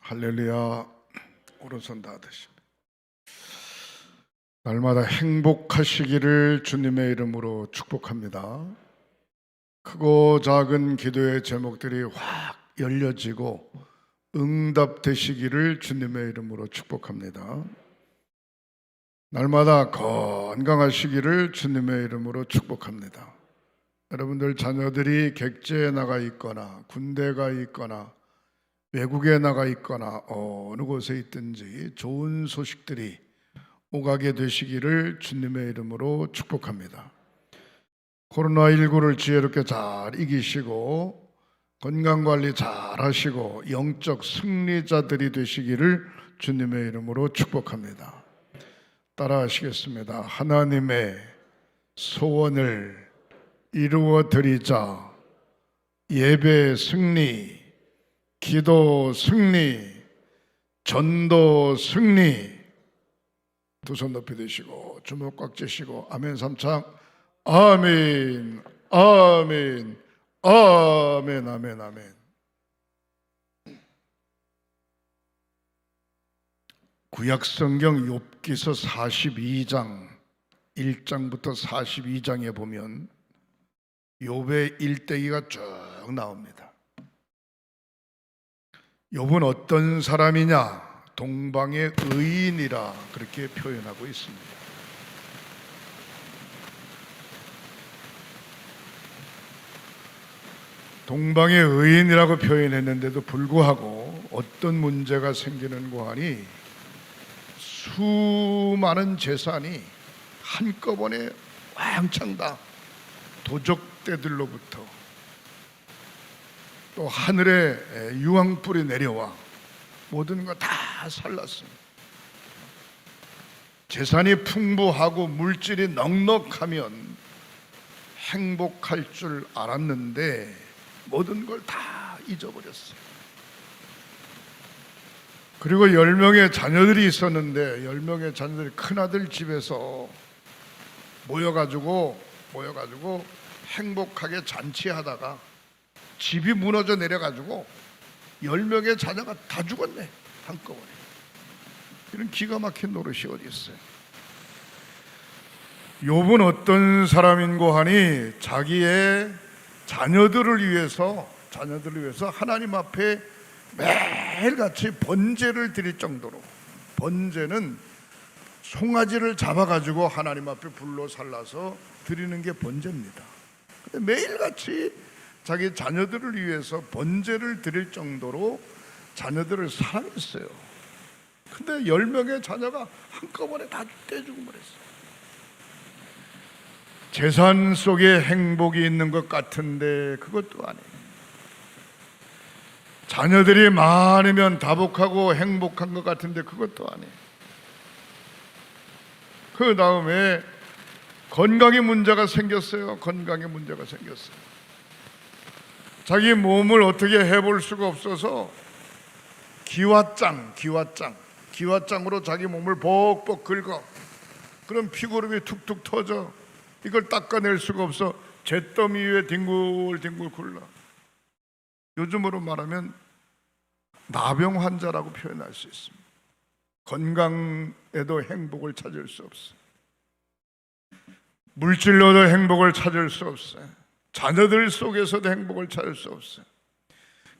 할렐루야. 오른손 다 드십니다. 날마다 행복하시기를 주님의 이름으로 축복합니다. 크고 작은 기도의 제목들이 확 열려지고 응답되시기를 주님의 이름으로 축복합니다. 날마다 건강하시기를 주님의 이름으로 축복합니다. 여러분들 자녀들이 객지에 나가 있거나 군대가 있거나 외국에 나가 있거나 어느 곳에 있든지 좋은 소식들이 오가게 되시기를 주님의 이름으로 축복합니다. 코로나19를 지혜롭게 잘 이기시고 건강관리 잘 하시고 영적 승리자들이 되시기를 주님의 이름으로 축복합니다. 따라 하시겠습니다. 하나님의 소원을 이루어 드리자. 예배 승리, 기도 승리, 전도 승리. 두 손 높이 드시고 주먹 꽉 쥐시고 아멘 삼창. 아멘, 아멘, 아멘, 아멘, 아멘. 구약성경 욥기서 42장 1장부터 42장에 보면 욥의 일대기가 쭉 나옵니다. 욥은 어떤 사람이냐? 동방의 의인이라 그렇게 표현하고 있습니다. 동방의 의인이라고 표현했는데도 불구하고 어떤 문제가 생기는 거 하니 수많은 재산이 한꺼번에 왕창 다 도적대들로부터 또 하늘에 유황불이 내려와 모든 거 다 살랐습니다. 재산이 풍부하고 물질이 넉넉하면 행복할 줄 알았는데 모든 걸 다 잊어버렸어요. 그리고 10명의 자녀들이 있었는데 10명의 자녀들이 큰아들 집에서 모여가지고 행복하게 잔치하다가 집이 무너져 내려가지고 10명의 자녀가 다 죽었네, 한꺼번에. 이런 기가 막힌 노릇이 어디 있어요? 욥은 어떤 사람인고 하니 자기의 자녀들을 위해서 하나님 앞에 매일같이 번제를 드릴 정도로, 번제는 송아지를 잡아가지고 하나님 앞에 불로 살라서 드리는 게 번제입니다. 근데 매일같이 자기 자녀들을 위해서 번제를 드릴 정도로 자녀들을 사랑했어요. 근데 10명의 자녀가 한꺼번에 다 떼주고 말했어요. 재산 속에 행복이 있는 것 같은데 그것도 아니에요. 자녀들이 많으면 다복하고 행복한 것 같은데 그것도 아니에요. 그 다음에 건강에 문제가 생겼어요. 자기 몸을 어떻게 해볼 수가 없어서 기왓장으로 자기 몸을 벅벅 긁어. 그럼 피고름이 툭툭 터져. 이걸 닦아낼 수가 없어 잿더미 위에 뒹굴뒹굴 굴러. 요즘으로 말하면 나병 환자라고 표현할 수 있습니다. 건강에도 행복을 찾을 수 없어요. 물질로도 행복을 찾을 수 없어요. 자녀들 속에서도 행복을 찾을 수 없어요.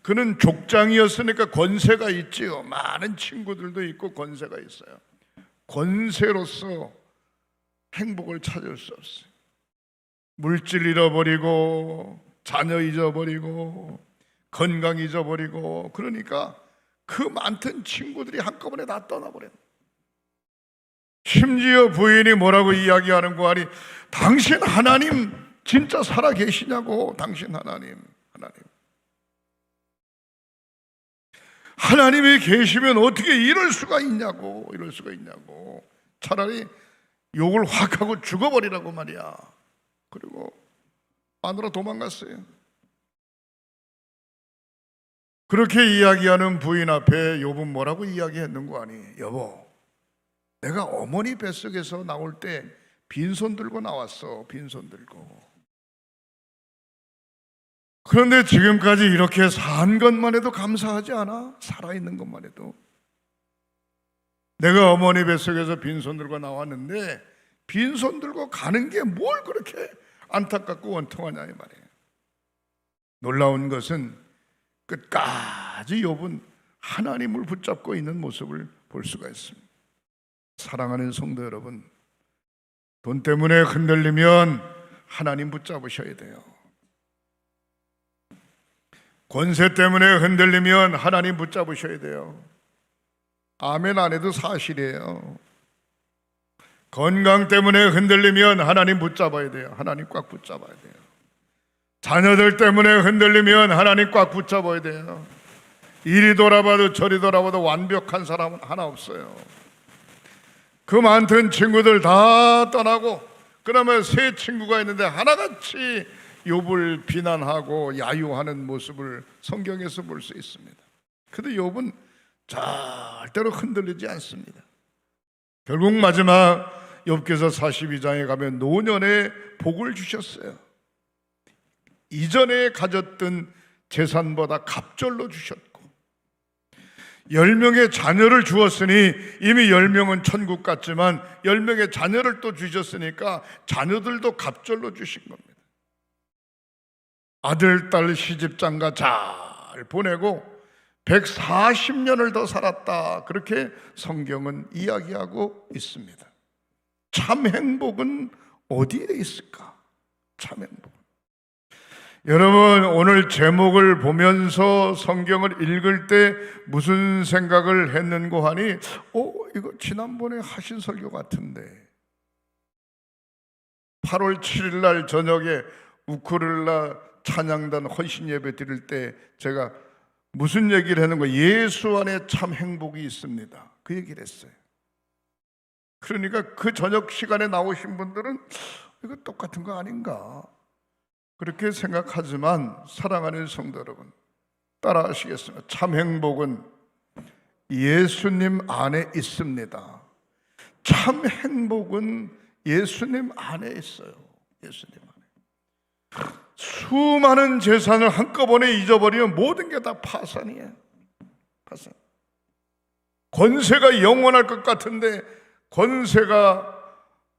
그는 족장이었으니까 권세가 있지요. 많은 친구들도 있고 권세가 있어요. 권세로서 행복을 찾을 수 없어요. 물질 잃어버리고 자녀 잊어버리고 건강 잊어버리고, 그러니까 그 많던 친구들이 한꺼번에 다 떠나버렸네. 심지어 부인이 뭐라고 이야기하는 거 아니, 당신 하나님 진짜 살아 계시냐고. 당신 하나님이 계시면 어떻게 이럴 수가 있냐고. 차라리 욕을 확 하고 죽어버리라고 말이야. 그리고 마누라 도망갔어요. 그렇게 이야기하는 부인 앞에 욥은 뭐라고 이야기했는 거 아니? 여보, 내가 어머니 뱃속에서 나올 때 빈손 들고 나왔어. 빈손 들고. 그런데 지금까지 이렇게 산 것만 해도 감사하지 않아? 살아있는 것만 해도. 내가 어머니 뱃속에서 빈손 들고 나왔는데 빈손 들고 가는 게 뭘 그렇게 안타깝고 원통하냐 이 말이에요. 놀라운 것은 끝까지 욥은 하나님을 붙잡고 있는 모습을 볼 수가 있습니다. 사랑하는 성도 여러분, 돈 때문에 흔들리면 하나님 붙잡으셔야 돼요. 권세 때문에 흔들리면 하나님 붙잡으셔야 돼요. 아멘 안 해도 사실이에요. 건강 때문에 흔들리면 하나님 붙잡아야 돼요. 하나님 꽉 붙잡아야 돼요. 자녀들 때문에 흔들리면 하나님 꽉 붙잡아야 돼요. 이리 돌아봐도 저리 돌아봐도 완벽한 사람은 하나 없어요. 그 많던 친구들 다 떠나고 그러면 새 친구가 있는데 하나같이 욥을 비난하고 야유하는 모습을 성경에서 볼 수 있습니다. 그런데 욥은 절대로 흔들리지 않습니다. 결국 마지막 욥기서 42장에 가면 노년의 복을 주셨어요. 이전에 가졌던 재산보다 갑절로 주셨고 10명의 자녀를 주었으니 이미 10명은 천국 갔지만 10명의 자녀를 또 주셨으니까 자녀들도 갑절로 주신 겁니다. 아들, 딸, 시집장가 잘 보내고 140년을 더 살았다. 그렇게 성경은 이야기하고 있습니다. 참 행복은 어디에 있을까? 참 행복. 여러분, 오늘 제목을 보면서 성경을 읽을 때 무슨 생각을 했는고 하니 이거 지난번에 하신 설교 같은데 8월 7일 날 저녁에 우크렐라 찬양단 헌신 예배 드릴 때 제가 무슨 얘기를 했는가? 예수 안에 참 행복이 있습니다. 그 얘기를 했어요. 그러니까 그 저녁 시간에 나오신 분들은 이거 똑같은 거 아닌가? 그렇게 생각하지만 사랑하는 성도 여러분, 따라 하시겠습니다. 참 행복은 예수님 안에 있습니다. 참 행복은 예수님 안에 있어요. 예수님 안에. 수많은 재산을 한꺼번에 잊어버리면 모든 게 다 파산이에요. 파산. 권세가 영원할 것 같은데 권세가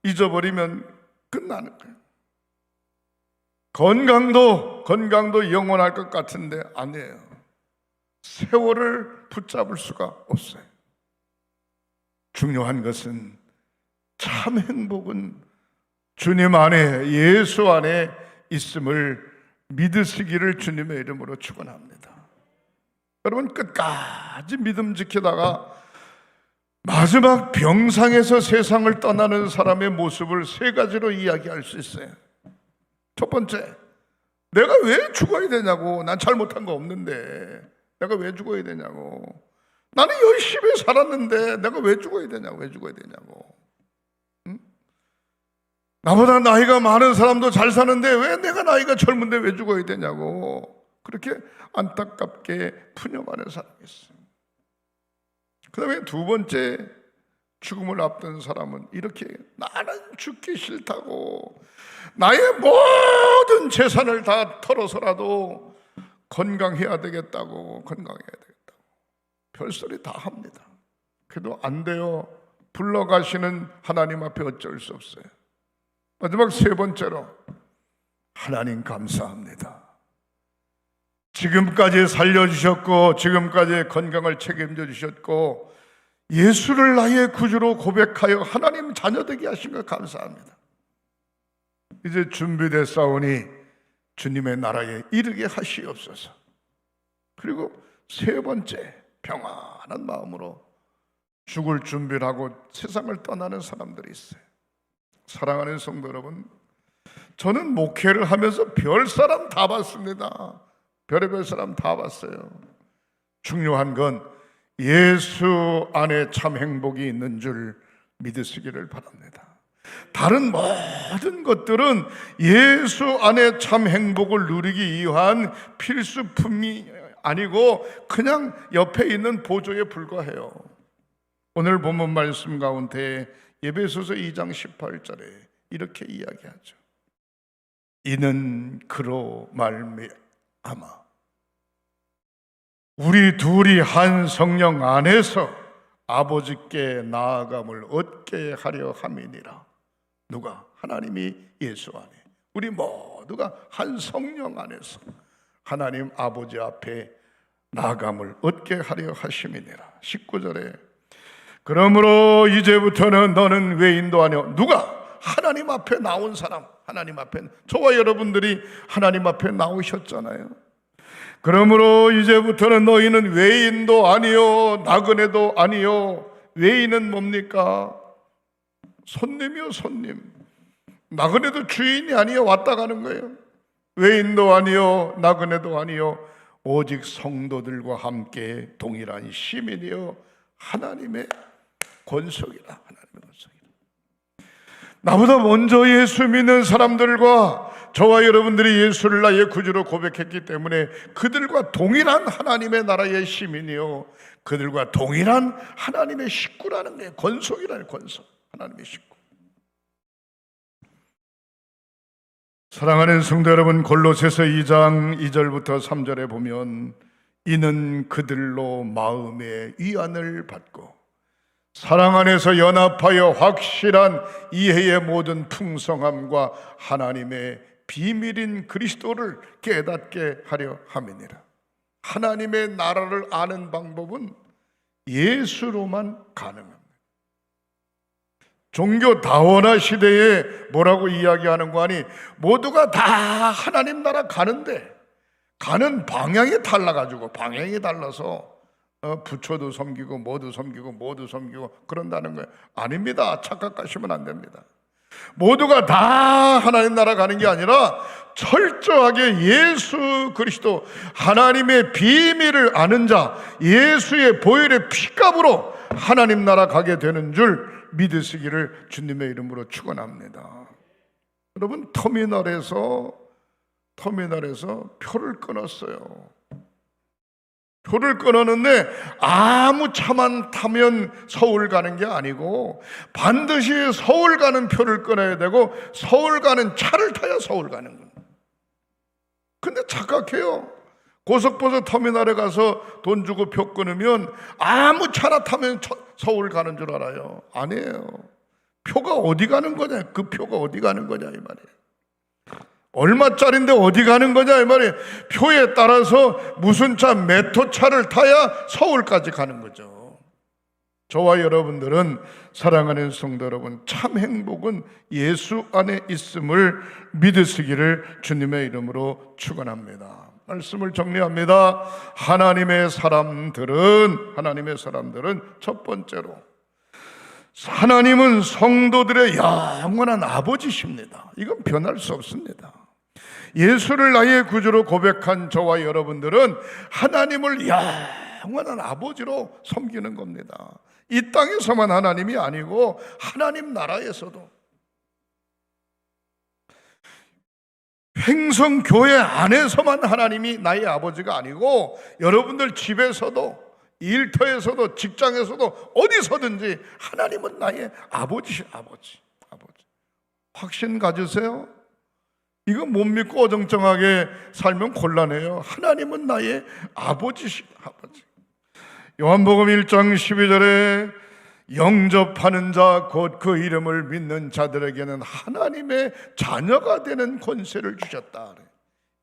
잊어버리면 끝나는 거예요. 건강도 영원할 것 같은데 아니에요. 세월을 붙잡을 수가 없어요. 중요한 것은 참 행복은 주님 안에, 예수 안에 있음을 믿으시기를 주님의 이름으로 축원합니다. 여러분, 끝까지 믿음 지키다가 마지막 병상에서 세상을 떠나는 사람의 모습을 세 가지로 이야기할 수 있어요. 첫 번째, 내가 왜 죽어야 되냐고. 난 잘못한 거 없는데 내가 왜 죽어야 되냐고. 나는 열심히 살았는데 내가 왜 죽어야 되냐고. 왜 죽어야 되냐고. 응? 나보다 나이가 많은 사람도 잘 사는데 왜 내가 나이가 젊은데 왜 죽어야 되냐고. 그렇게 안타깝게 푸념하는 사람이 있어요. 그 다음에 두 번째, 죽음을 앞둔 사람은 이렇게 나는 죽기 싫다고 나의 모든 재산을 다 털어서라도 건강해야 되겠다고, 건강해야 되겠다고 별소리 다 합니다. 그래도 안 돼요. 불러가시는 하나님 앞에 어쩔 수 없어요. 마지막 세 번째로, 하나님 감사합니다. 지금까지 살려주셨고 지금까지 건강을 책임져 주셨고 예수를 나의 구주로 고백하여 하나님 자녀 되게 하신 것 감사합니다. 이제 준비됐사오니 주님의 나라에 이르게 하시옵소서. 그리고 세 번째, 평안한 마음으로 죽을 준비를 하고 세상을 떠나는 사람들이 있어요. 사랑하는 성도 여러분, 저는 목회를 하면서 별 사람 다 봤습니다. 별의별 사람 다 봤어요. 중요한 건 예수 안에 참 행복이 있는 줄 믿으시기를 바랍니다. 다른 모든 것들은 예수 안에 참 행복을 누리기 위한 필수품이 아니고 그냥 옆에 있는 보조에 불과해요. 오늘 본문 말씀 가운데 에베소서 2장 18절에 이렇게 이야기하죠. 이는 그로 아마 우리 둘이 한 성령 안에서 아버지께 나아감을 얻게 하려 함이니라. 누가? 하나님이 예수 안에, 우리 모두가 한 성령 안에서 하나님 아버지 앞에 나아감을 얻게 하려 하심이니라. 19절에 그러므로 이제부터는 너는 외인도 아니오. 누가? 하나님 앞에 나온 사람. 하나님 앞에, 저와 여러분들이 하나님 앞에 나오셨잖아요. 그러므로 이제부터는 너희는 외인도 아니요 나그네도 아니요. 외인은 뭡니까? 손님이요, 손님. 나그네도 주인이 아니요, 왔다 가는 거예요. 외인도 아니요 나그네도 아니요, 오직 성도들과 함께 동일한 시민이요 하나님의 권속이라. 하나님의 권속이라. 나보다 먼저 예수 믿는 사람들과 저와 여러분들이 예수를 나의 구주로 고백했기 때문에 그들과 동일한 하나님의 나라의 시민이요, 그들과 동일한 하나님의 식구라는 게 권속이라는, 권속. 하나님의 식구. 사랑하는 성도 여러분, 골로새서 2장 2절부터 3절에 보면 이는 그들로 마음의 위안을 받고 사랑 안에서 연합하여 확실한 이해의 모든 풍성함과 하나님의 비밀인 그리스도를 깨닫게 하려 함이니라. 하나님의 나라를 아는 방법은 예수로만 가능합니다. 종교 다원화 시대에 뭐라고 이야기하는 거 아니, 모두가 다 하나님 나라 가는데 가는 방향이 달라가지고, 방향이 달라서 부처도 섬기고 뭐도 섬기고 뭐도 섬기고 그런다는 거예요. 아닙니다. 착각하시면 안 됩니다. 모두가 다 하나님 나라 가는 게 아니라 철저하게 예수 그리스도 하나님의 비밀을 아는 자, 예수의 보혈의 피값으로 하나님 나라 가게 되는 줄 믿으시기를 주님의 이름으로 축원합니다. 여러분, 터미널에서 표를 끊었어요. 표를 끊었는데 아무 차만 타면 서울 가는 게 아니고 반드시 서울 가는 표를 끊어야 되고 서울 가는 차를 타야 서울 가는 거예요. 근데 착각해요. 고속버스 터미널에 가서 돈 주고 표 끊으면 아무 차나 타면 서울 가는 줄 알아요. 아니에요. 표가 어디 가는 거냐, 그 표가 어디 가는 거냐 이 말이에요. 얼마짜린데 어디 가는 거냐 이 말이에요. 표에 따라서 무슨 차, 몇 호 차를 타야 서울까지 가는 거죠. 저와 여러분들은, 사랑하는 성도 여러분, 참 행복은 예수 안에 있음을 믿으시기를 주님의 이름으로 축원합니다. 말씀을 정리합니다. 하나님의 사람들은 첫 번째로 하나님은 성도들의 영원한 아버지십니다. 이건 변할 수 없습니다. 예수를 나의 구주로 고백한 저와 여러분들은 하나님을 영원한 아버지로 섬기는 겁니다. 이 땅에서만 하나님이 아니고 하나님 나라에서도, 횡성교회 안에서만 하나님이 나의 아버지가 아니고 여러분들 집에서도, 일터에서도, 직장에서도, 어디서든지 하나님은 나의 아버지. 확신 가지세요. 이거 못 믿고 어정쩡하게 살면 곤란해요. 하나님은 나의 아버지. 요한복음 1장 12절에 영접하는 자, 곧 그 이름을 믿는 자들에게는 하나님의 자녀가 되는 권세를 주셨다.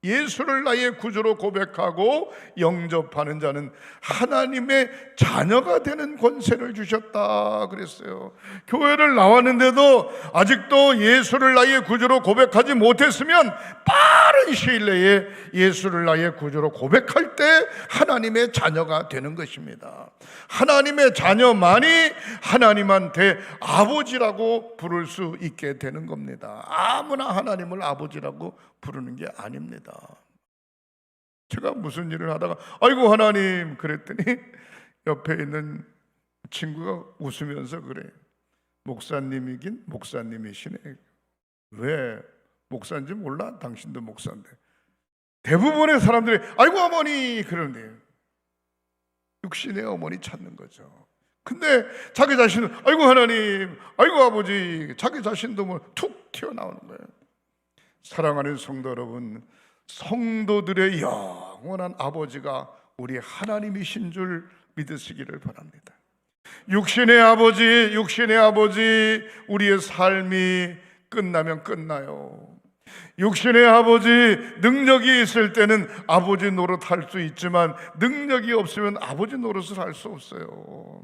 예수를 나의 구주로 고백하고 영접하는 자는 하나님의 자녀가 되는 권세를 주셨다 그랬어요. 교회를 나왔는데도 아직도 예수를 나의 구주로 고백하지 못했으면 빠른 시일 내에 예수를 나의 구주로 고백할 때 하나님의 자녀가 되는 것입니다. 하나님의 자녀만이 하나님한테 아버지라고 부를 수 있게 되는 겁니다. 아무나 하나님을 아버지라고 부르는 게 아닙니다. 제가 무슨 일을 하다가 아이고 하나님 그랬더니 옆에 있는 친구가 웃으면서 그래. 목사님이긴 목사님이시네. 왜 목사인지 몰라? 당신도 목사인데. 대부분의 사람들이 아이고 어머니 그러는데 육신의 어머니 찾는 거죠. 근데 자기 자신은 아이고 하나님, 아이고 아버지, 자기 자신도 뭐 툭 튀어나오는 거예요. 사랑하는 성도 여러분, 성도들의 영원한 아버지가 우리 하나님이신 줄 믿으시기를 바랍니다. 육신의 아버지, 우리의 삶이 끝나면 끝나요. 육신의 아버지, 능력이 있을 때는 아버지 노릇 할 수 있지만 능력이 없으면 아버지 노릇을 할 수 없어요.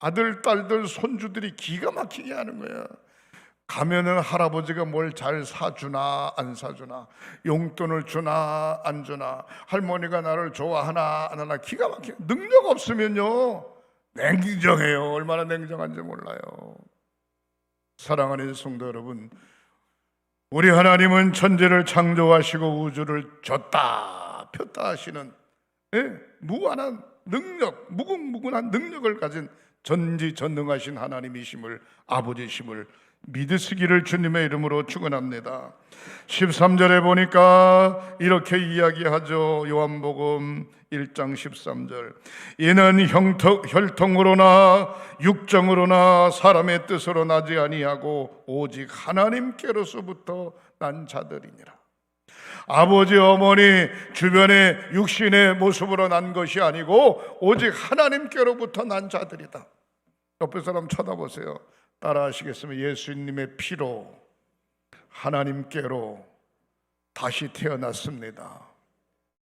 아들, 딸들, 손주들이 기가 막히게 하는 거야. 가면은 할아버지가 뭘 잘 사주나 안 사주나, 용돈을 주나 안 주나, 할머니가 나를 좋아하나 안 하나, 기가 막히게. 능력 없으면요 냉정해요. 얼마나 냉정한지 몰라요. 사랑하는 성도 여러분, 우리 하나님은 천지를 창조하시고 우주를 줬다 폈다 하시는 무한한 능력, 무궁무진한 능력을 가진 전지전능하신 하나님이심을, 아버지심을 믿으시기를 주님의 이름으로 축원합니다. 13절에 보니까 이렇게 이야기하죠. 요한복음 1장 13절. 이는 혈통으로나 육정으로나 사람의 뜻으로 나지 아니하고 오직 하나님께로서부터 난 자들이니라. 아버지, 어머니 주변의 육신의 모습으로 난 것이 아니고 오직 하나님께로부터 난 자들이다. 옆에 사람 쳐다보세요. 따라하시겠으면 예수님의 피로 하나님께로 다시 태어났습니다.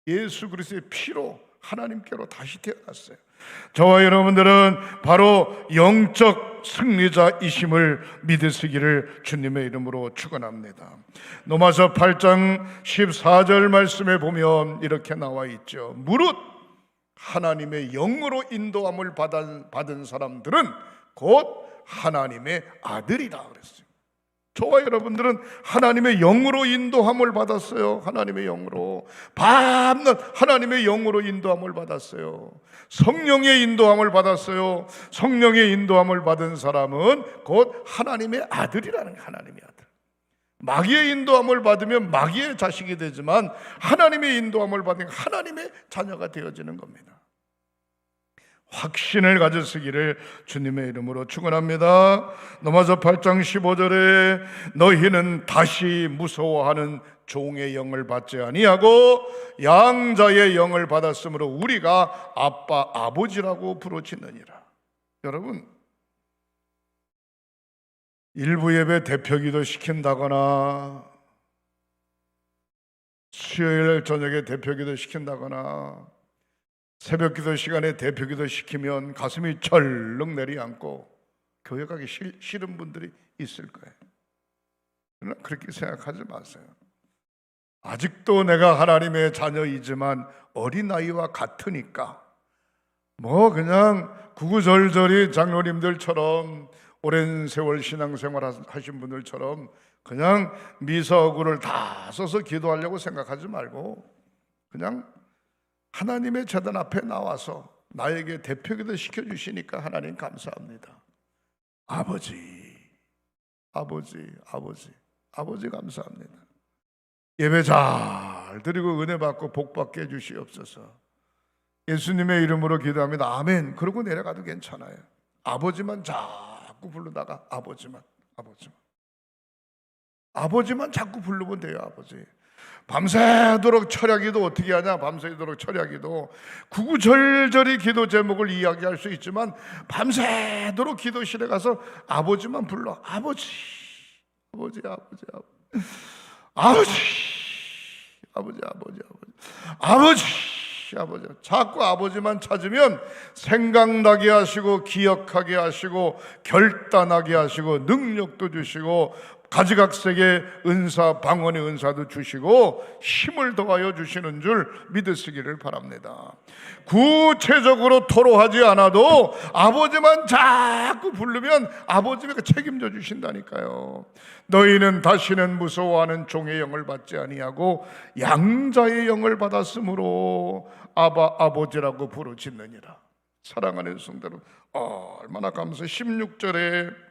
예수 그리스도의 피로 하나님께로 다시 태어났어요. 저와 여러분들은 바로 영적 승리자이심을 믿으시기를 주님의 이름으로 축원합니다. 로마서 8장 14절 말씀에 보면 이렇게 나와 있죠. 무릇 하나님의 영으로 인도함을 받은 사람들은 곧 하나님의 아들이라 그랬어요. 저와 여러분들은 하나님의 영으로 인도함을 받았어요. 하나님의 영으로 밤낮 하나님의 영으로 인도함을 받았어요. 성령의 인도함을 받았어요. 성령의 인도함을 받은 사람은 곧 하나님의 아들이라는 거예요. 하나님의 아들. 마귀의 인도함을 받으면 마귀의 자식이 되지만 하나님의 인도함을 받으면 하나님의 자녀가 되어지는 겁니다. 확신을 가지시기를 주님의 이름으로 축원합니다. 로마서 8장 15절에 너희는 다시 무서워하는 종의 영을 받지 아니하고 양자의 영을 받았으므로 우리가 아빠 아버지라고 부르짖느니라. 여러분, 일부 예배 대표기도 시킨다거나 수요일 저녁에 대표기도 시킨다거나 새벽기도 시간에 대표기도 시키면 가슴이 철렁 내리앉고 교회 가기 싫은 분들이 있을 거예요. 그러나 그렇게 생각하지 마세요. 아직도 내가 하나님의 자녀이지만 어린아이와 같으니까 뭐 그냥 구구절절히 장로님들처럼 오랜 세월 신앙생활 하신 분들처럼 그냥 미사구를 다 써서 기도하려고 생각하지 말고 그냥 하나님의 재단 앞에 나와서 나에게 대표기도 시켜주시니까 하나님 감사합니다. 아버지 감사합니다. 예배 잘 드리고 은혜 받고 복 받게 해주시옵소서. 예수님의 이름으로 기도합니다. 아멘. 그러고 내려가도 괜찮아요. 아버지만 자꾸 부르다가 아버지만 자꾸 부르면 돼요. 아버지. 밤새도록 철야기도 어떻게 하냐? 밤새도록 철야기도 구구절절히 기도 제목을 이야기할 수 있지만 밤새도록 기도실에 가서 아버지만 불러. 아버지 자꾸 아버지만 찾으면 생각나게 하시고 기억하게 하시고 결단하게 하시고 능력도 주시고 가지각색의 은사, 방언의 은사도 주시고 힘을 더하여 주시는 줄 믿으시기를 바랍니다. 구체적으로 토로하지 않아도 아버지만 자꾸 부르면 아버지가 책임져 주신다니까요. 너희는 다시는 무서워하는 종의 영을 받지 아니하고 양자의 영을 받았으므로 아버지라고 부르짖느니라. 사랑하는 성도들, 얼마나 감사해요. 16절에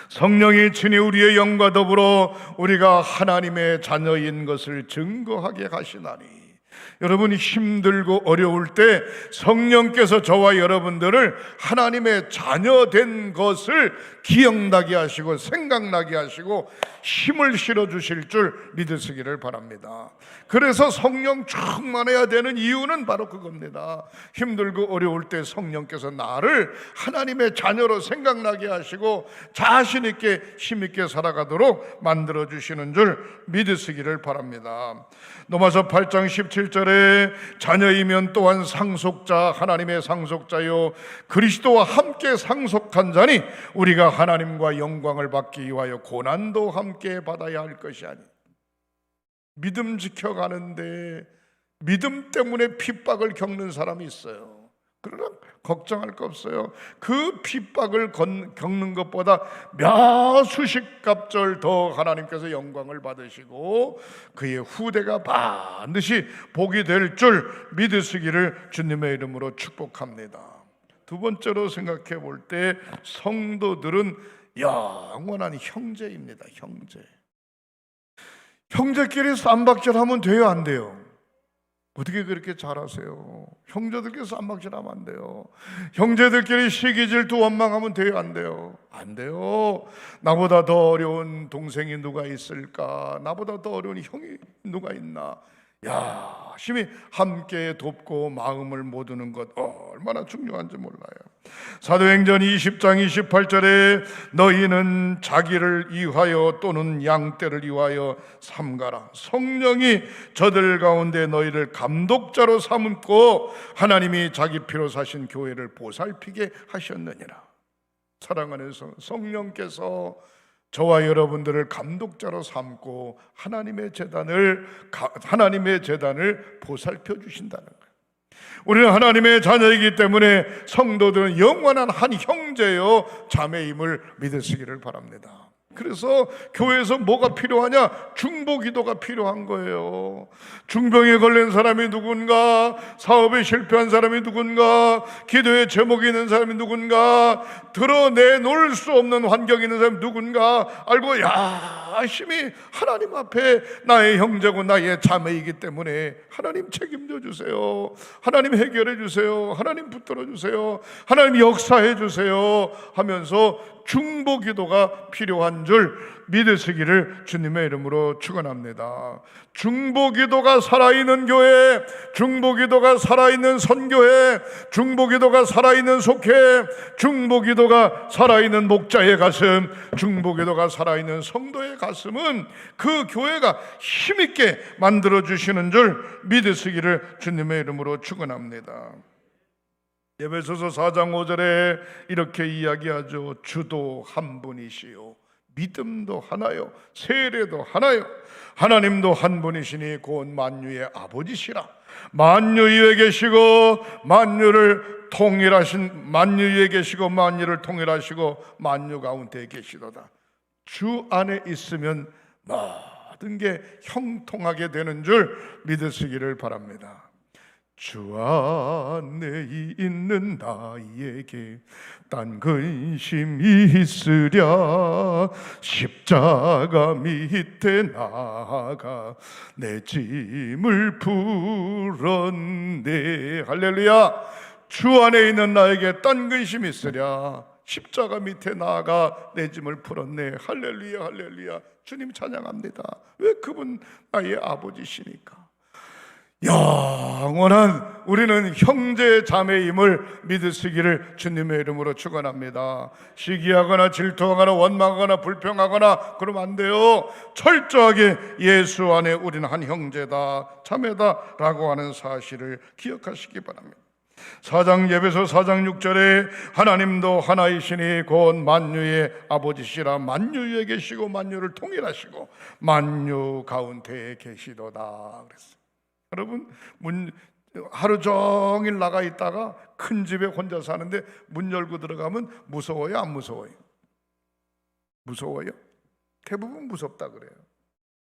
성령이 친히 우리의 영과 더불어 우리가 하나님의 자녀인 것을 증거하게 하시나니 여러분이 힘들고 어려울 때 성령께서 저와 여러분들을 하나님의 자녀된 것을 기억나게 하시고 생각나게 하시고 힘을 실어주실 줄 믿으시기를 바랍니다. 그래서 성령 충만해야 되는 이유는 바로 그겁니다. 힘들고 어려울 때 성령께서 나를 하나님의 자녀로 생각나게 하시고 자신 있게 힘 있게 살아가도록 만들어주시는 줄 믿으시기를 바랍니다. 로마서 8장 17절에 자녀이면 또한 상속자, 하나님의 상속자요 그리스도와 함께 상속한 자니 우리가 하나님과 영광을 받기 위하여 고난도 함께 받아야 할 것이 아니. 믿음 지켜가는데 믿음 때문에 핍박을 겪는 사람이 있어요. 그러나 걱정할 거 없어요. 그 핍박을 겪는 것보다 몇 수십 갑절 더 하나님께서 영광을 받으시고 그의 후대가 반드시 복이 될 줄 믿으시기를 주님의 이름으로 축복합니다. 두 번째로 생각해 볼 때 성도들은 영원한 형제입니다. 형제끼리 쌈박질하면 돼요, 안 돼요? 어떻게 그렇게 잘하세요? 형제들끼리 쌈박질하면 안 돼요. 형제들끼리 시기질투 원망하면 돼요, 안 돼요? 안 돼요. 나보다 더 어려운 동생이 누가 있을까? 나보다 더 어려운 형이 누가 있나? 열심히 함께 돕고 마음을 모으는 것 얼마나 중요한지 몰라요. 사도행전 20장 28절에 너희는 자기를 위하여 또는 양떼를 위하여 삼가라. 성령이 저들 가운데 너희를 감독자로 삼고 하나님이 자기 피로 사신 교회를 보살피게 하셨느니라. 사랑하는 성령께서 저와 여러분들을 감독자로 삼고 하나님의 재단을 보살펴 주신다는 거예요. 우리는 하나님의 자녀이기 때문에 성도들은 영원한 한 형제요 자매임을 믿으시기를 바랍니다. 그래서 교회에서 뭐가 필요하냐? 중보기도가 필요한 거예요. 중병에 걸린 사람이 누군가, 사업에 실패한 사람이 누군가, 기도에 제목이 있는 사람이 누군가, 드러내놓을 수 없는 환경이 있는 사람이 누군가 알고 열심히 하나님 앞에 나의 형제고 나의 자매이기 때문에 하나님 책임져 주세요, 하나님 해결해 주세요, 하나님 붙들어 주세요, 하나님 역사해 주세요 하면서 중보기도가 필요한 줄 믿으시기를 주님의 이름으로 축원합니다. 중보기도가 살아있는 교회, 중보기도가 살아있는 선교회, 중보기도가 살아있는 속회, 중보기도가 살아있는 목자의 가슴, 중보기도가 살아있는 성도의 가슴은 그 교회가 힘있게 만들어주시는 줄 믿으시기를 주님의 이름으로 축원합니다. 에베소서 4장 5절에 이렇게 이야기하죠. 주도 한 분이시요 믿음도 하나요 세례도 하나요 하나님도 한 분이시니 곧 만유의 아버지시라. 만유 위에 계시고 만유를 통일하신 만유 위에 계시고 만유를 통일하시고 만유 가운데 계시도다. 주 안에 있으면 모든 게 형통하게 되는 줄 믿으시기를 바랍니다. 주 안에 있는 나에게 딴 근심이 있으랴 십자가 밑에 나가 내 짐을 풀었네. 할렐루야. 주 안에 있는 나에게 딴 근심이 있으랴 십자가 밑에 나아가 내 짐을 풀었네. 할렐루야 할렐루야. 주님 찬양합니다. 왜? 그분 나의 아버지시니까. 영원한 우리는 형제 자매임을 믿으시기를 주님의 이름으로 축원합니다. 시기하거나 질투하거나 원망하거나 불평하거나 그러면 안 돼요. 철저하게 예수 안에 우리는 한 형제다 자매다 라고 하는 사실을 기억하시기 바랍니다. 에베소 4장 6절에 하나님도 하나이시니 곧 만유의 아버지시라. 만유 위에 계시고 만유를 통일하시고 만유 가운데 계시도다 그랬어요. 여러분 하루 종일 나가 있다가 큰 집에 혼자 사는데 문 열고 들어가면 무서워요? 안 무서워요? 무서워요? 대부분 무섭다 그래요.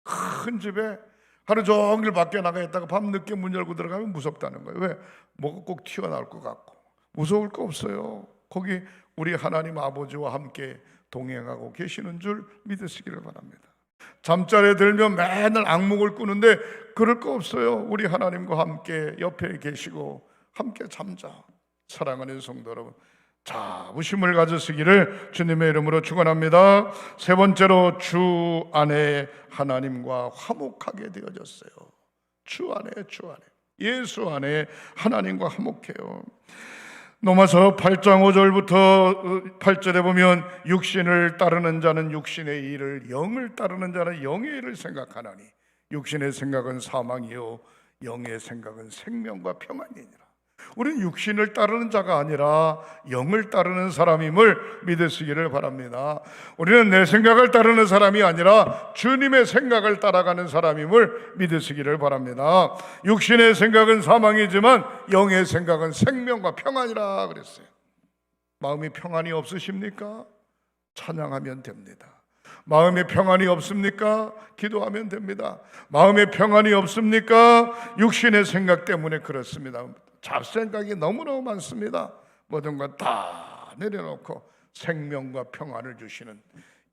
큰 집에 하루 종일 밖에 나가 있다가 밤늦게 문 열고 들어가면 무섭다는 거예요. 왜? 뭐가 꼭 튀어나올 것 같고. 무서울 거 없어요. 거기 우리 하나님 아버지와 함께 동행하고 계시는 줄 믿으시기를 바랍니다. 잠자리에 들면 맨날 악몽을 꾸는데 그럴 거 없어요. 우리 하나님과 함께 옆에 계시고 함께 잠자. 사랑하는 성도 여러분, 자부심을 가지시기를 주님의 이름으로 축원합니다. 세 번째로, 주 안에 하나님과 화목하게 되어졌어요. 주 안에 예수 안에 하나님과 화목해요. 로마서 8장 5절부터 8절에 보면 육신을 따르는 자는 육신의 일을, 영을 따르는 자는 영의 일을 생각하나니 육신의 생각은 사망이요 영의 생각은 생명과 평안이니라. 우리는 육신을 따르는 자가 아니라 영을 따르는 사람임을 믿으시기를 바랍니다. 우리는 내 생각을 따르는 사람이 아니라 주님의 생각을 따라가는 사람임을 믿으시기를 바랍니다. 육신의 생각은 사망이지만 영의 생각은 생명과 평안이라 그랬어요. 마음이 평안이 없으십니까? 찬양하면 됩니다. 마음에 평안이 없습니까? 기도하면 됩니다. 마음에 평안이 없습니까? 육신의 생각 때문에 그렇습니다. 잡생각이 너무너무 많습니다. 모든 것 다 내려놓고 생명과 평안을 주시는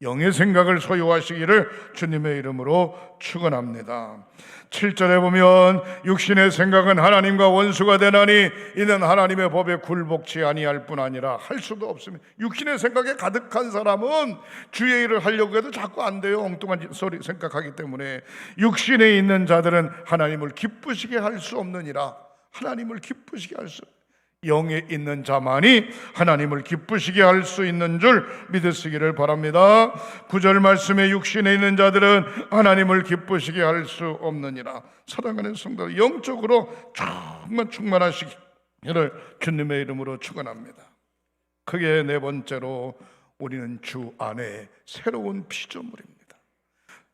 영의 생각을 소유하시기를 주님의 이름으로 축원합니다. 7절에 보면 육신의 생각은 하나님과 원수가 되나니 이는 하나님의 법에 굴복치 아니할 뿐 아니라 할 수도 없습니다. 육신의 생각에 가득한 사람은 주의 일을 하려고 해도 자꾸 안 돼요. 엉뚱한 소리 생각하기 때문에. 육신에 있는 자들은 하나님을 기쁘시게 할 수 없느니라. 하나님을 기쁘시게 할 수, 영에 있는 자만이 하나님을 기쁘시게 할 수 있는 줄 믿으시기를 바랍니다. 9절 말씀에 육신에 있는 자들은 하나님을 기쁘시게 할 수 없느니라. 사랑하는 성도, 영적으로 정말 충만하시기를 주님의 이름으로 축원합니다. 그게 네 번째로, 우리는 주 안에 새로운 피조물입니다.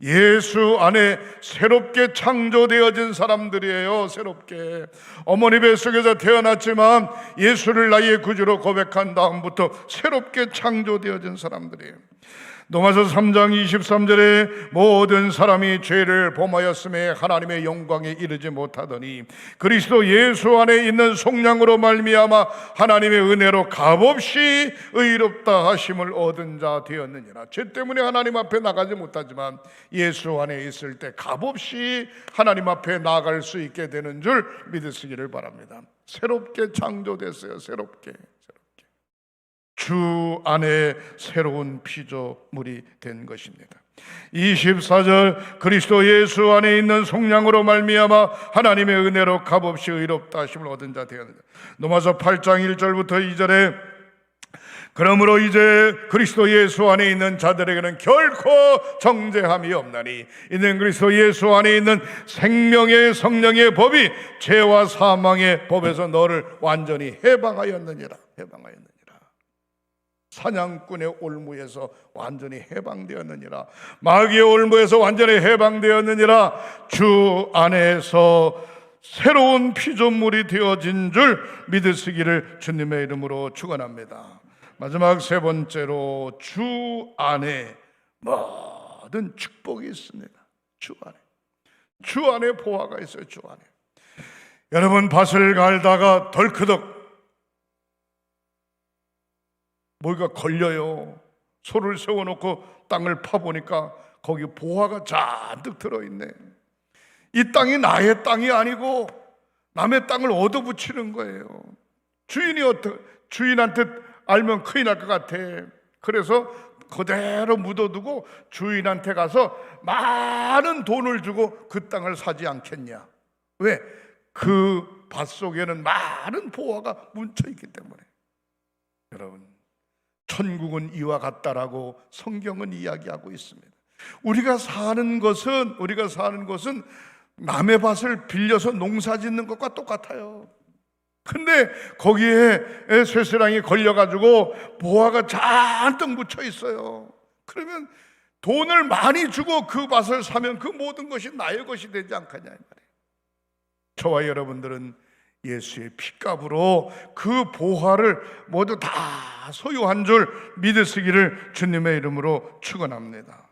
예수 안에 새롭게 창조되어진 사람들이에요. 새롭게 어머니 뱃속에서 태어났지만 예수를 나의 구주로 고백한 다음부터 새롭게 창조되어진 사람들이에요. 로마서 3장 23절에 모든 사람이 죄를 범하였음에 하나님의 영광에 이르지 못하더니 그리스도 예수 안에 있는 속량으로 말미암아 하나님의 은혜로 값없이 의롭다 하심을 얻은 자 되었느니라. 죄 때문에 하나님 앞에 나가지 못하지만 예수 안에 있을 때 값없이 하나님 앞에 나갈 수 있게 되는 줄 믿으시기를 바랍니다. 새롭게 창조됐어요. 새롭게. 주 안에 새로운 피조물이 된 것입니다. 24절, 그리스도 예수 안에 있는 속량으로 말미암아 하나님의 은혜로 값없이 의롭다 하심을 얻은 자 되었느니라. 로마서 8장 1절부터 2절에 그러므로 이제 그리스도 예수 안에 있는 자들에게는 결코 정죄함이 없나니 이는 그리스도 예수 안에 있는 생명의 성령의 법이 죄와 사망의 법에서 너를 완전히 해방하였느니라. 사냥꾼의 올무에서 완전히 해방되었느니라. 마귀의 올무에서 완전히 해방되었느니라. 주 안에서 새로운 피조물이 되어진 줄 믿으시기를 주님의 이름으로 축원합니다. 마지막 세 번째로, 주 안에 모든 축복이 있습니다. 주 안에 보화가 있어요. 주 안에. 여러분, 밭을 갈다가 덜크덕 뭐가 걸려요. 소를 세워놓고 땅을 파보니까 거기 보화가 잔뜩 들어있네. 이 땅이 나의 땅이 아니고 남의 땅을 얻어붙이는 거예요. 주인한테 알면 큰일 날 것 같아. 그래서 그대로 묻어두고 주인한테 가서 많은 돈을 주고 그 땅을 사지 않겠냐. 왜? 그 밭 속에는 많은 보화가 뭉쳐있기 때문에. 여러분, 천국은 이와 같다라고 성경은 이야기하고 있습니다. 우리가 사는 것은 남의 밭을 빌려서 농사 짓는 것과 똑같아요. 근데 거기에 쇠사랑이 걸려가지고 보화가 잔뜩 묻혀 있어요. 그러면 돈을 많이 주고 그 밭을 사면 그 모든 것이 나의 것이 되지 않겠냐 이 말이에요. 저와 여러분들은 예수의 피값으로 그 보화를 모두 다 소유한 줄 믿으시기를 주님의 이름으로 축원합니다.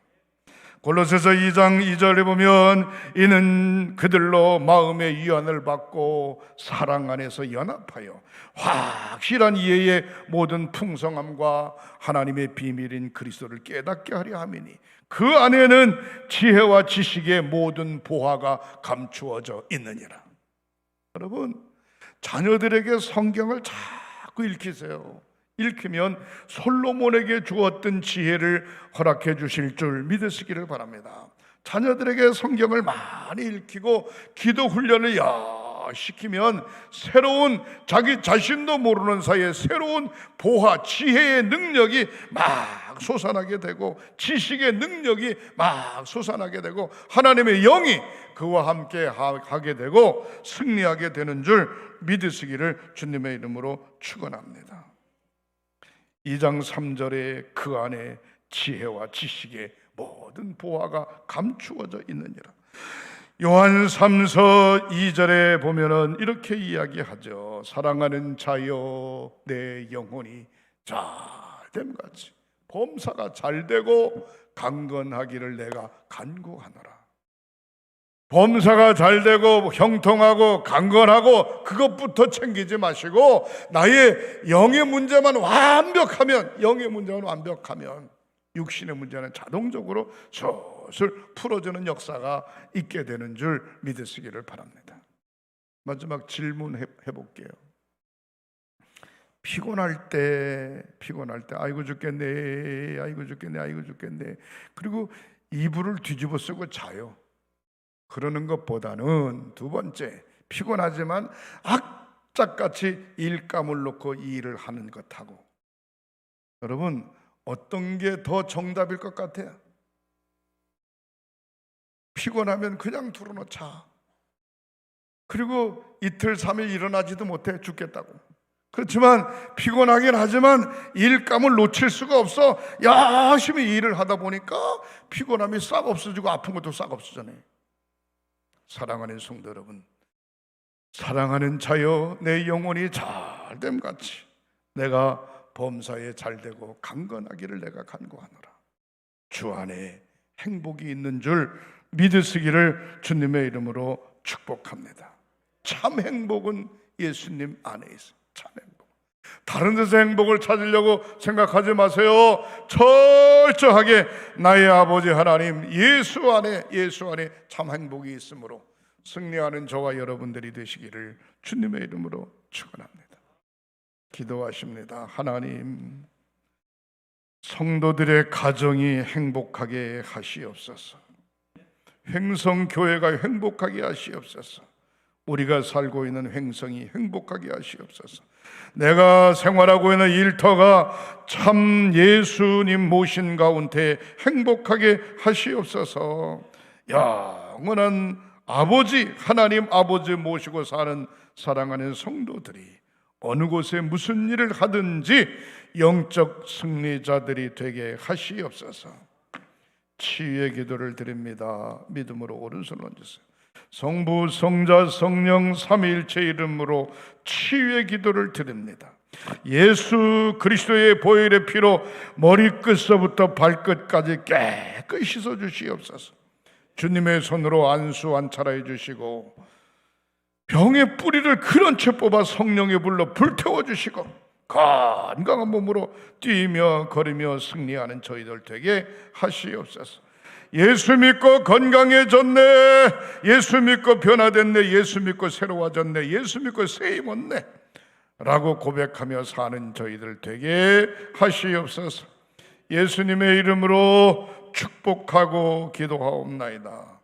골로새서 2장 2절에 보면 이는 그들로 마음의 위안을 받고 사랑 안에서 연합하여 확실한 이해의 모든 풍성함과 하나님의 비밀인 그리스도를 깨닫게 하려 함이니 그 안에는 지혜와 지식의 모든 보화가 감추어져 있느니라. 여러분, 자녀들에게 성경을 자꾸 읽히세요. 읽히면 솔로몬에게 주었던 지혜를 허락해 주실 줄 믿으시기를 바랍니다. 자녀들에게 성경을 많이 읽히고 기도 훈련을 시키면 새로운, 자기 자신도 모르는 사이에 새로운 보화, 지혜의 능력이 막 솟아나게 되고 지식의 능력이 막 솟아나게 되고 하나님의 영이 그와 함께 하게 되고 승리하게 되는 줄 믿으시기를 주님의 이름으로 축원합니다. 2장 3절에 그 안에 지혜와 지식의 모든 보화가 감추어져 있느니라. 요한 3서 2절에 보면은 이렇게 이야기하죠. 사랑하는 자여 내 영혼이 잘됨같이 범사가 잘되고 강건하기를 내가 간구하노라. 범사가 잘되고 형통하고 강건하고 그것부터 챙기지 마시고 나의 영의 문제만 완벽하면, 영의 문제만 완벽하면 육신의 문제는 자동적으로 슬슬 풀어주는 역사가 있게 되는 줄 믿으시기를 바랍니다. 마지막 질문해 볼게요. 피곤할 때 아이고 죽겠네, 아이고 죽겠네, 아이고 죽겠네, 그리고 이불을 뒤집어 쓰고 자요. 그러는 것보다는 두 번째, 피곤하지만 악착같이 일감을 놓고 이 일을 하는 것하고, 여러분 어떤 게 더 정답일 것 같아요? 피곤하면 그냥 들어놓자. 그리고 이틀 3일 일어나지도 못해 죽겠다고. 그렇지만 피곤하긴 하지만 일감을 놓칠 수가 없어. 열심히 일을 하다 보니까 피곤함이 싹 없어지고 아픈 것도 싹 없어지네. 사랑하는 성도 여러분, 사랑하는 자여 내 영혼이 잘됨같이 내가 범사에 잘되고 강건하기를 내가 간구하노라. 주 안에 행복이 있는 줄 믿으시기를 주님의 이름으로 축복합니다. 참 행복은 예수님 안에 있어요. 참 행복. 다른 데서 행복을 찾으려고 생각하지 마세요. 철저하게 나의 아버지 하나님 예수 안에 참 행복이 있으므로 승리하는 저와 여러분들이 되시기를 주님의 이름으로 축원합니다. 기도하십니다. 하나님, 성도들의 가정이 행복하게 하시옵소서. 횡성교회가 행복하게 하시옵소서. 우리가 살고 있는 횡성이 행복하게 하시옵소서. 내가 생활하고 있는 일터가 참 예수님 모신 가운데 행복하게 하시옵소서. 영원한 아버지, 하나님 아버지 모시고 사는 사랑하는 성도들이 어느 곳에 무슨 일을 하든지 영적 승리자들이 되게 하시옵소서. 치유의 기도를 드립니다. 믿음으로 오른손 얹으세요. 성부, 성자, 성령 삼위일체 이름으로 치유의 기도를 드립니다. 예수 그리스도의 보혈의 피로 머리끝서부터 발끝까지 깨끗이 씻어주시옵소서. 주님의 손으로 안수 안찰해 주시고 병의 뿌리를 그런 채 뽑아 성령의 불로 불태워 주시고 건강한 몸으로 뛰며 걸으며 승리하는 저희들 되게 하시옵소서. 예수 믿고 건강해졌네, 예수 믿고 변화됐네, 예수 믿고 새로워졌네, 예수 믿고 새 입었네 라고 고백하며 사는 저희들 되게 하시옵소서. 예수님의 이름으로 축복하고 기도하옵나이다.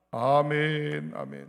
아멘, 아멘.